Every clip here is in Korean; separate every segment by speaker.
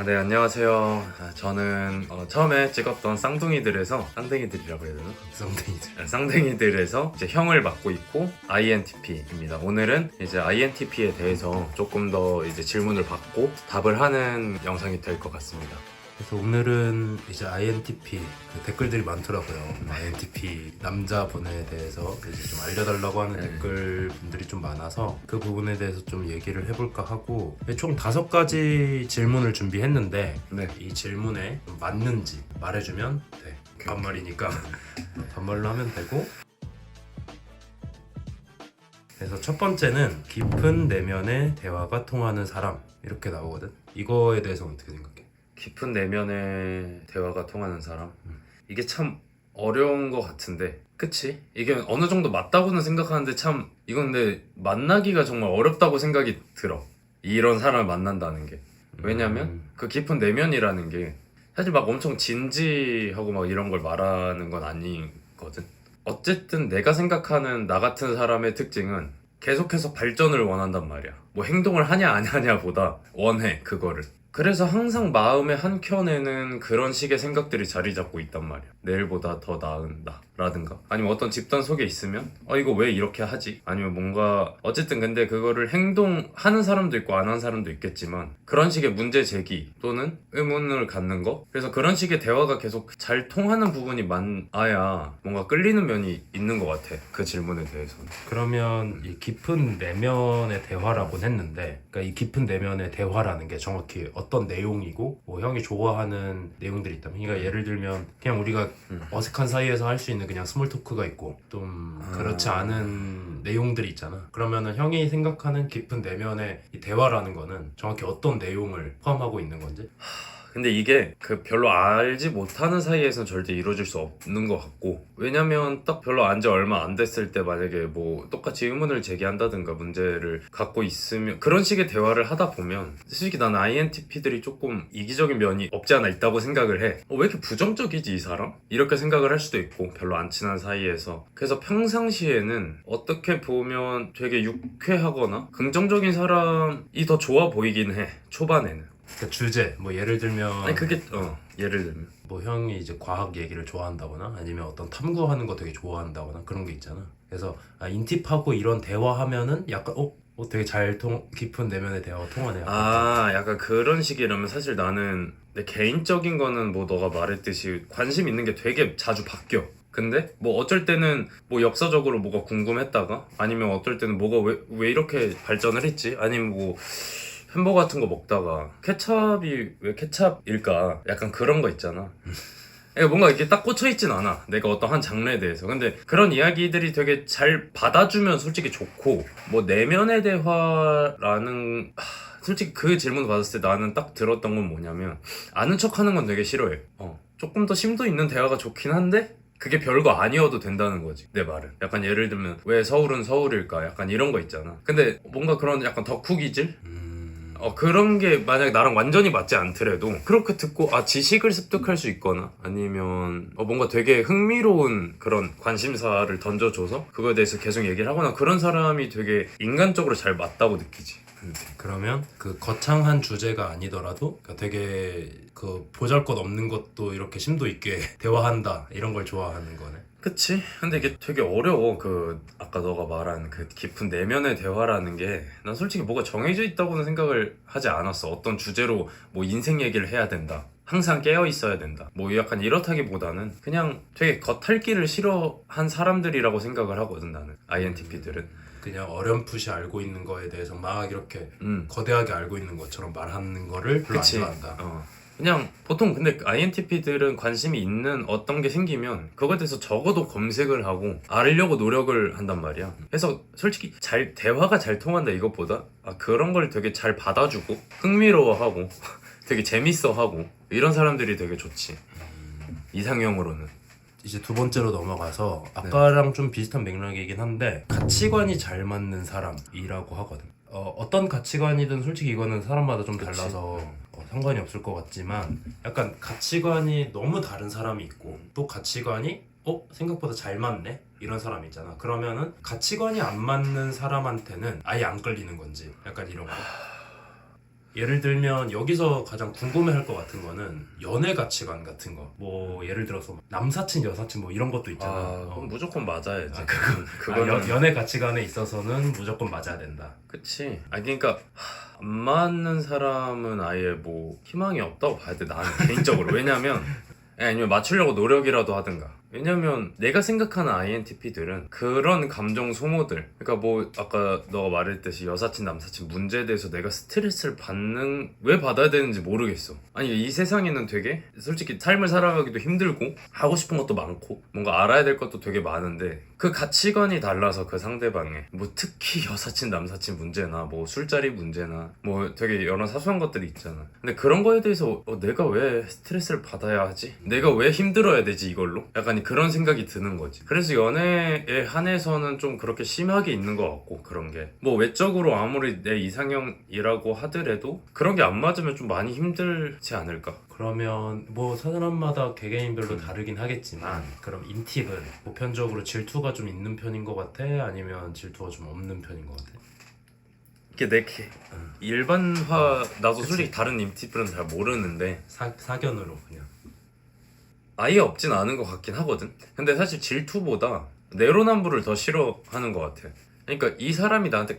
Speaker 1: 네, 안녕하세요. 저는 처음에 찍었던 쌍둥이들에서, 쌍둥이들이라고 해야 되나? 쌍둥이들에서 이제 형을 맡고 있고 INTP입니다. 오늘은 이제 INTP에 대해서 조금 더 이제 질문을 받고 답을 하는 영상이 될 것 같습니다.
Speaker 2: 그래서 오늘은 이제 INTP 댓글들이 많더라고요. INTP 남자분에 대해서 이제 좀 알려달라고 하는 댓글 분들이 좀 많아서 그 부분에 대해서 좀 얘기를 해볼까 하고, 총 5가지 질문을 준비했는데
Speaker 1: 네.
Speaker 2: 이 질문에 맞는지 말해주면 돼. 반말이니까 반말로 하면 되고. 그래서 첫 번째는 깊은 내면의 대화가 통하는 사람, 이렇게 나오거든. 이거에 대해서는 어떻게 생각해?
Speaker 1: 깊은 내면의 대화가 통하는 사람. 이게 참 어려운 것 같은데, 그치? 이게 어느 정도 맞다고는 생각하는데 참 이건 근데 만나기가 정말 어렵다고 생각이 들어. 이런 사람을 만난다는 게. 왜냐면 그 깊은 내면이라는 게 사실 막 엄청 진지하고 막 이런 걸 말하는 건 아니거든. 어쨌든 내가 생각하는 나 같은 사람의 특징은 계속해서 발전을 원한단 말이야. 뭐 행동을 하냐 안 하냐 보다 원해, 그거를. 그래서 항상 마음의 한켠에는 그런 식의 생각들이 자리 잡고 있단 말이야. 내일보다 더 나은 나 라든가, 아니면 어떤 집단 속에 있으면 이거 왜 이렇게 하지? 아니면 뭔가 어쨌든 근데 그거를 행동하는 사람도 있고 안 하는 사람도 있겠지만 그런 식의 문제 제기 또는 의문을 갖는 거, 그래서 그런 식의 대화가 계속 잘 통하는 부분이 많아야 뭔가 끌리는 면이 있는 것 같아, 그 질문에 대해서는.
Speaker 2: 그러면 이 깊은 내면의 대화라고는 했는데, 그러니까 이 깊은 내면의 대화라는 게 정확히 어떤 내용이고, 뭐 형이 좋아하는 내용들이 있다면, 그러니까 예를 들면 그냥 우리가 어색한 사이에서 할 수 있는 그냥 스몰 토크가 있고, 좀 그렇지 않은 내용들이 있잖아. 그러면은 형이 생각하는 깊은 내면의 이 대화라는 거는 정확히 어떤 내용을 포함하고 있는 건지?
Speaker 1: 근데 이게 그 별로 알지 못하는 사이에서는 절대 이루어질 수 없는 것 같고, 왜냐면 딱 별로 안 지 얼마 안 됐을 때 만약에 뭐 똑같이 의문을 제기한다든가 문제를 갖고 있으면, 그런 식의 대화를 하다 보면 솔직히 나는 INTP들이 조금 이기적인 면이 없지 않아 있다고 생각을 해. 왜 이렇게 부정적이지 이 사람? 이렇게 생각을 할 수도 있고, 별로 안 친한 사이에서. 그래서 평상시에는 어떻게 보면 되게 유쾌하거나 긍정적인 사람이 더 좋아 보이긴 해, 초반에는.
Speaker 2: 그러니까 주제, 뭐 예를 들면
Speaker 1: 아니 그게 예를 들면
Speaker 2: 뭐 형이 이제 과학 얘기를 좋아한다거나 아니면 어떤 탐구하는 거 되게 좋아한다거나 그런 게 있잖아. 그래서 인팁하고 이런 대화하면은 약간 되게 깊은 내면의 대화가 통하네.
Speaker 1: 약간 그런 식이라면 사실 나는 내 개인적인 거는 뭐 너가 말했듯이 관심 있는 게 되게 자주 바뀌어. 근데 뭐 어쩔 때는 뭐 역사적으로 뭐가 궁금했다가, 아니면 어떨 때는 뭐가 왜 이렇게 발전을 했지? 아니면 뭐 햄버거 같은 거 먹다가 케찹이 왜 케찹일까? 약간 그런 거 있잖아. 그러니까 뭔가 이렇게 딱 꽂혀있진 않아, 내가 어떤 한 장르에 대해서. 근데 그런 이야기들이 되게 잘 받아주면 솔직히 좋고, 뭐 내면의 대화라는 솔직히 그 질문 받았을 때 나는 딱 들었던 건 뭐냐면, 아는 척 하는 건 되게 싫어해. 조금 더 심도 있는 대화가 좋긴 한데 그게 별거 아니어도 된다는 거지, 내 말은. 약간 예를 들면 왜 서울은 서울일까? 약간 이런 거 있잖아. 근데 뭔가 그런 약간 덕후기질? 그런 게 만약에 나랑 완전히 맞지 않더라도 그렇게 듣고 지식을 습득할 수 있거나, 아니면 뭔가 되게 흥미로운 그런 관심사를 던져줘서 그거에 대해서 계속 얘기를 하거나, 그런 사람이 되게 인간적으로 잘 맞다고 느끼지.
Speaker 2: 그러면 그 거창한 주제가 아니더라도 그러니까 되게 그 보잘것없는 것도 이렇게 심도 있게 대화한다, 이런 걸 좋아하는 거네.
Speaker 1: 그치? 근데 이게 되게 어려워. 아까 너가 말한 그 깊은 내면의 대화라는 게, 난 솔직히 뭐가 정해져 있다고는 생각을 하지 않았어. 어떤 주제로 뭐 인생 얘기를 해야 된다, 항상 깨어 있어야 된다, 뭐 약간 이렇다기보다는 그냥 되게 겉핥기를 싫어한 사람들이라고 생각을 하거든, 나는 INTP들은.
Speaker 2: 그냥 어렴풋이 알고 있는 거에 대해서 막 이렇게 거대하게 알고 있는 것처럼 말하는 거를 별로 안
Speaker 1: 그치.
Speaker 2: 좋아한다.
Speaker 1: 그냥 보통 근데 INTP들은 관심이 있는 어떤 게 생기면 그거에 대해서 적어도 검색을 하고 알려고 노력을 한단 말이야. 그래서 솔직히 대화가 잘 통한다 이것보다 그런 걸 되게 잘 받아주고 흥미로워하고 되게 재밌어하고, 이런 사람들이 되게 좋지, 이상형으로는.
Speaker 2: 이제 두 번째로 넘어가서 아까랑 좀 비슷한 맥락이긴 한데, 가치관이 잘 맞는 사람이라고 하거든. 어떤 가치관이든 솔직히 이거는 사람마다 좀 달라서 상관이 없을 것 같지만, 약간 가치관이 너무 다른 사람이 있고 또 가치관이 생각보다 잘 맞네, 이런 사람 있잖아. 그러면은 가치관이 안 맞는 사람한테는 아예 안 끌리는 건지, 약간 이런 거. 예를 들면 여기서 가장 궁금해할 것 같은 거는 연애 가치관 같은 거. 뭐 예를 들어서 남사친, 여사친 뭐 이런 것도 있잖아.
Speaker 1: 그럼 무조건 맞아야지.
Speaker 2: 그거는 연애 가치관에 있어서는 무조건 맞아야 된다.
Speaker 1: 그치. 그러니까 안 맞는 사람은 아예 뭐 희망이 없다고 봐야 돼. 나는 개인적으로. 왜냐면 아니면 맞추려고 노력이라도 하든가. 왜냐면 내가 생각하는 INTP들은 그런 감정 소모들, 그러니까 뭐 아까 너가 말했듯이 여사친 남사친 문제에 대해서 내가 스트레스를 왜 받아야 되는지 모르겠어. 아니 이 세상에는 되게 솔직히 삶을 살아가기도 힘들고 하고 싶은 것도 많고 뭔가 알아야 될 것도 되게 많은데 그 가치관이 달라서 그 상대방의 뭐 특히 여사친 남사친 문제나 뭐 술자리 문제나 뭐 되게 여러 사소한 것들이 있잖아. 근데 그런 거에 대해서 내가 왜 스트레스를 받아야 하지? 내가 왜 힘들어야 되지 이걸로? 약간 그런 생각이 드는 거지. 그래서 연애에 한해서는 좀 그렇게 심하게 있는 것 같고, 그런 게 뭐 외적으로 아무리 내 이상형이라고 하더라도 그런 게 안 맞으면 좀 많이 힘들지 않을까?
Speaker 2: 그러면 뭐 사람마다 개개인별로 다르긴 하겠지만 그럼 인팁은 보편적으로 질투가 좀 있는 편인 것 같아? 아니면 질투가 좀 없는 편인 것 같아?
Speaker 1: 이게 일반화, 나도 솔직히 다른 인팁들은 잘 모르는데
Speaker 2: 사견으로 그냥.
Speaker 1: 아예 없진 않은 것 같긴 하거든. 근데 사실 질투보다 내로남불을 더 싫어하는 것 같아. 그러니까 이 사람이 나한테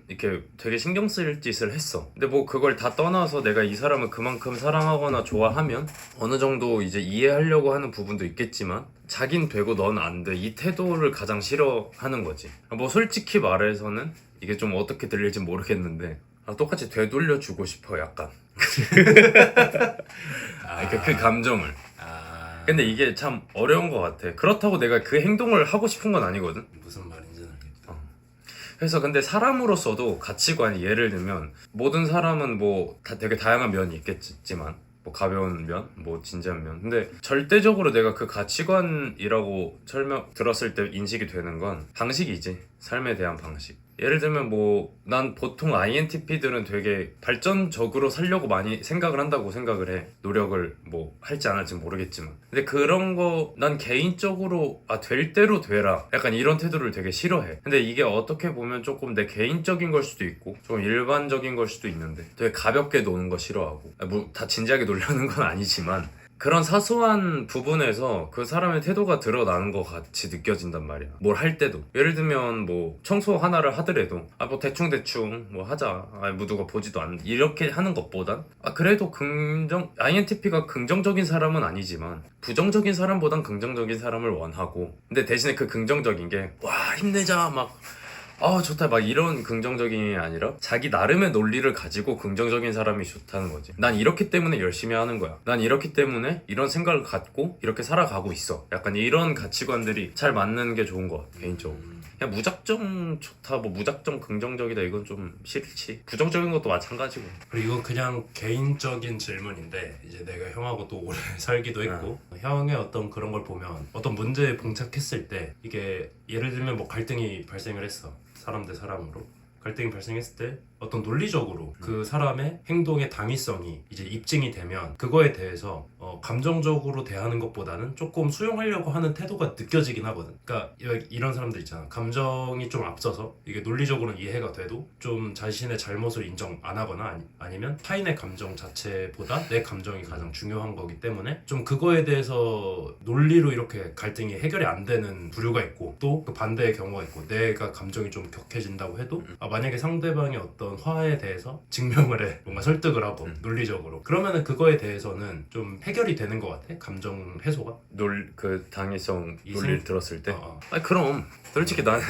Speaker 1: 이렇게 되게 신경 쓸 짓을 했어. 근데 뭐 그걸 다 떠나서 내가 이 사람을 그만큼 사랑하거나 좋아하면 어느 정도 이제 이해하려고 하는 부분도 있겠지만 자긴 되고 넌 안 돼. 이 태도를 가장 싫어하는 거지. 뭐 솔직히 말해서는 이게 좀 어떻게 들릴지 모르겠는데 똑같이 되돌려주고 싶어 약간. 그러니까 그 감정을. 근데 이게 참 어려운 것 같아. 그렇다고 내가 그 행동을 하고 싶은 건 아니거든.
Speaker 2: 무슨 말인지는 알겠다.
Speaker 1: 그래서 근데 사람으로서도 가치관이, 예를 들면 모든 사람은 뭐 다 되게 다양한 면이 있겠지만 뭐 가벼운 면, 뭐 진지한 면. 근데 절대적으로 내가 그 가치관이라고 들었을 때 인식이 되는 건 방식이지. 삶에 대한 방식. 예를 들면 뭐 난 보통 INTP들은 되게 발전적으로 살려고 많이 생각을 한다고 생각을 해. 노력을 뭐 할지 안 할지 모르겠지만. 근데 그런 거 난 개인적으로 될 대로 되라, 약간 이런 태도를 되게 싫어해. 근데 이게 어떻게 보면 조금 내 개인적인 걸 수도 있고 좀 일반적인 걸 수도 있는데 되게 가볍게 노는 거 싫어하고, 뭐 다 진지하게 놀려는 건 아니지만 그런 사소한 부분에서 그 사람의 태도가 드러나는 것 같이 느껴진단 말이야. 뭘 할 때도. 예를 들면 뭐 청소 하나를 하더라도 뭐 대충 뭐 하자. 뭐 누가 보지도 않는, 이렇게 하는 것보단 그래도 INTP가 긍정적인 사람은 아니지만 부정적인 사람보단 긍정적인 사람을 원하고, 근데 대신에 그 긍정적인 게 와 힘내자 막 좋다 막 이런 긍정적인이 아니라 자기 나름의 논리를 가지고 긍정적인 사람이 좋다는 거지. 난 이렇기 때문에 열심히 하는 거야. 난 이렇기 때문에 이런 생각을 갖고 이렇게 살아가고 있어. 약간 이런 가치관들이 잘 맞는 게 좋은 것 같아, 개인적으로. 그냥 무작정 좋다, 뭐 무작정 긍정적이다, 이건 좀 싫지. 부정적인 것도 마찬가지고.
Speaker 2: 그리고 이거 그냥 개인적인 질문인데, 이제 내가 형하고 또 오래 살기도 했고 형의 어떤 그런 걸 보면 어떤 문제에 봉착했을 때 이게 예를 들면 뭐 갈등이 발생을 했어. 사람 대 사람으로 갈등이 발생했을 때 어떤 논리적으로 그 사람의 행동의 당위성이 이제 입증이 되면 그거에 대해서 감정적으로 대하는 것보다는 조금 수용하려고 하는 태도가 느껴지긴 하거든. 그러니까 이런 사람들 있잖아. 감정이 좀 앞서서 이게 논리적으로는 이해가 돼도 좀 자신의 잘못을 인정 안 하거나 아니면 타인의 감정 자체보다 내 감정이 가장 중요한 거기 때문에 좀 그거에 대해서 논리로 이렇게 갈등이 해결이 안 되는 부류가 있고, 또 그 반대의 경우가 있고, 내가 감정이 좀 격해진다고 해도 만약에 상대방이 어떤 화에 대해서 증명을 해, 뭔가 설득을 하고 논리적으로, 그러면은 그거에 대해서는 좀 해결이 되는 것 같아? 감정 해소가?
Speaker 1: 그 당위성 논리를 들었을 때?
Speaker 2: 아니
Speaker 1: 그럼 솔직히 나는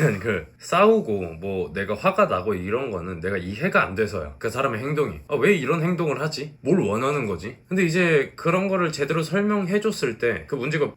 Speaker 1: 싸우고 뭐 내가 화가 나고 이런 거는 내가 이해가 안 돼서야. 그 사람의 행동이 왜 이런 행동을 하지? 뭘 원하는 거지? 근데 이제 그런 거를 제대로 설명해 줬을 때 그 문제가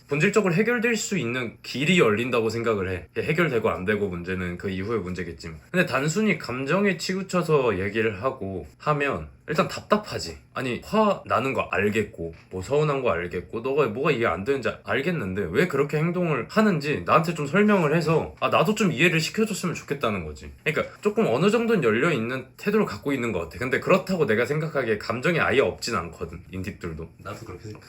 Speaker 1: 본질적으로 해결될 수 있는 길이 열린다고 생각을 해. 해결되고 안 되고 문제는 그 이후의 문제겠지만, 근데 단순히 감정에 치우쳐서 얘기를 하고 하면 일단 답답하지. 아니 화 나는 거 알겠고 뭐 서운한 거 알겠고 너가 뭐가 이해 안 되는지 알겠는데 왜 그렇게 행동을 하는지 나한테 좀 설명을 해서 나도 좀 이해를 시켜줬으면 좋겠다는 거지. 그러니까 조금 어느 정도는 열려있는 태도를 갖고 있는 것 같아. 근데 그렇다고 내가 생각하기에 감정이 아예 없진 않거든, 인팁들도.
Speaker 2: 나도 그렇게 생각해.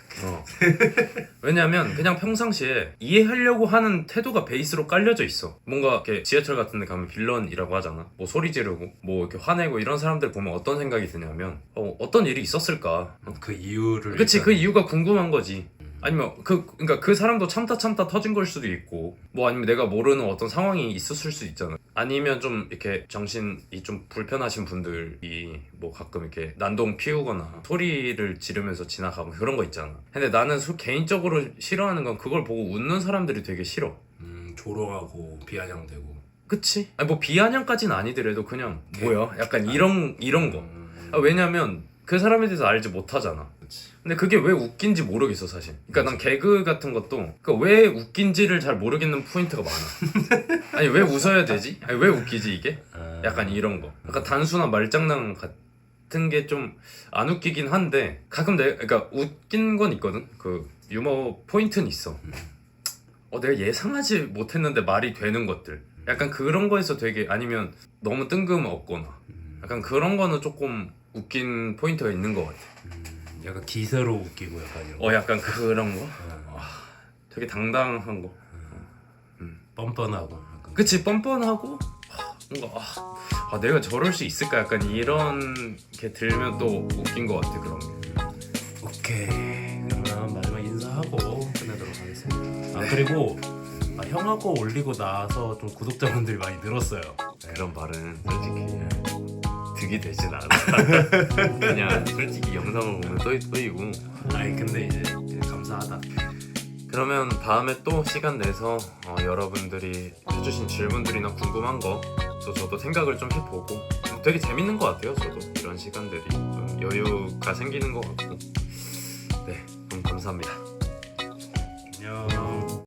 Speaker 1: 왜냐면 그냥 평상시에 이해하려고 하는 태도가 베이스로 깔려져 있어. 뭔가 이렇게 지하철 같은 데 가면 빌런이라고 하잖아. 뭐 소리 지르고 뭐 이렇게 화내고 이런 사람들 보면 어떤 생각이 드냐면 되면 어떤 일이 있었을까?
Speaker 2: 그 이유를
Speaker 1: 그치,
Speaker 2: 일단-
Speaker 1: 그 이유가 궁금한 거지. 아니면 그러니까 그 사람도 참다 터진 걸 수도 있고, 뭐 아니면 내가 모르는 어떤 상황이 있었을 수 있잖아. 아니면 좀 이렇게 정신이 좀 불편하신 분들이 뭐 가끔 이렇게 난동 피우거나 소리를 지르면서 지나가고 그런 거 있잖아. 근데 나는 개인적으로 싫어하는 건 그걸 보고 웃는 사람들이 되게 싫어.
Speaker 2: 조롱하고 비아냥대고.
Speaker 1: 그치? 아니 뭐 비아냥까지는 아니더라도 그냥 뭐야? 약간 이런 거. 왜냐면 그 사람에 대해서 알지 못하잖아.
Speaker 2: 그치.
Speaker 1: 근데 그게 왜 웃긴지 모르겠어 사실. 그러니까 난 개그 같은 것도 그러니까 왜 웃긴지를 잘 모르겠는 포인트가 많아. 아니 왜 웃어야 되지? 아니 왜 웃기지 이게? 약간 이런 거. 약간 단순한 말장난 같은 게 좀 안 웃기긴 한데 가끔 그러니까 웃긴 건 있거든. 그 유머 포인트는 있어. 내가 예상하지 못했는데 말이 되는 것들. 약간 그런 거에서 되게 아니면 너무 뜬금없거나 약간 그런 거는 조금 웃긴 포인트가 있는 것 같아.
Speaker 2: 약간 기세로 웃기고 약간 이런 거.
Speaker 1: 약간 그런 거? 되게 당당한 거.
Speaker 2: 뻔뻔하고 약간.
Speaker 1: 그치, 뻔뻔하고 뭔가 내가 저럴 수 있을까? 약간 이런 게 들면 또 웃긴 것 같아 그런 게.
Speaker 2: 오케이, 그러면 마지막 인사하고 끝내도록 하겠습니다. 그리고 형하고 올리고 나서 좀 구독자분들이 많이 늘었어요.
Speaker 1: 그런 말은 솔직히 득이 되진 않아. 그냥 솔직히 영상을 보면 또이고.
Speaker 2: 아니 근데 이제 그냥 감사하다.
Speaker 1: 그러면 다음에 또 시간 내서 여러분들이 해주신 질문들이나 궁금한 거 또 저도 생각을 좀 해보고 되게 재밌는 것 같아요. 저도 이런 시간들이 좀 여유가 생기는 것 같고. 네, 그럼 감사합니다.